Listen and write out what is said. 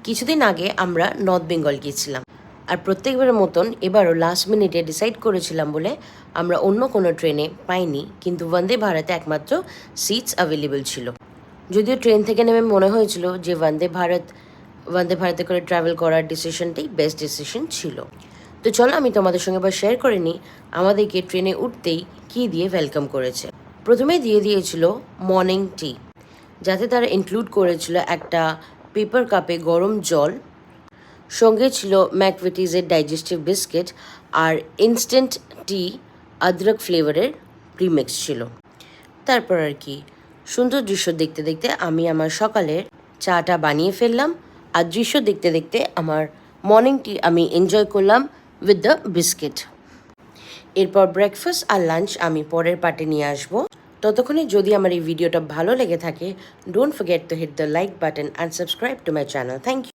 কিছুদিন আগে আমরা নর্থ বেঙ্গল গিয়েছিলাম, আর প্রত্যেকবারের মতন এবারও লাস্ট মিনিটে ডিসাইড করেছিলাম বলে আমরা অন্য কোনো ট্রেনে পাইনি, কিন্তু বন্দে ভারতে একমাত্র সিটস অ্যাভেলেবল ছিল। যদিও ট্রেন থেকে নেমে মনে হয়েছিল যে বন্দে ভারতে করে ট্রাভেল করার ডিসিশনটাই বেস্ট ডিসিশন ছিল। তো চলো আমি তোমাদের সঙ্গে এবার শেয়ার করে নিই আমাদেরকে ট্রেনে উঠতেই কী দিয়ে ওয়েলকাম করেছে। প্রথমেই দিয়ে দিয়েছিল মর্নিং টি, যাতে তারা ইনক্লুড করেছিল একটা পেপার কাপে গরম জল, সঙ্গে ছিল ম্যাকভিটিসের ডাইজেস্টিভ বিস্কিট, আর ইনস্ট্যান্ট টি আদরক ফ্লেভারের প্রিমিক্স ছিল। তারপর আর কি, সুন্দর দৃশ্য দেখতে দেখতে আমি আমার সকালের চাটা বানিয়ে ফেললাম, আর দৃশ্য দেখতে দেখতে আমার মর্নিং টি আমি এনজয় করলাম উইথ দ্য বিস্কিট। এরপর ব্রেকফাস্ট আর লাঞ্চ আমি পরের পার্টে নিয়ে আসবো। ততক্ষণে যদি আমার এই ভিডিওটা ভালো লেগে থাকে, don't forget to hit the like button and subscribe to my channel. Thank you.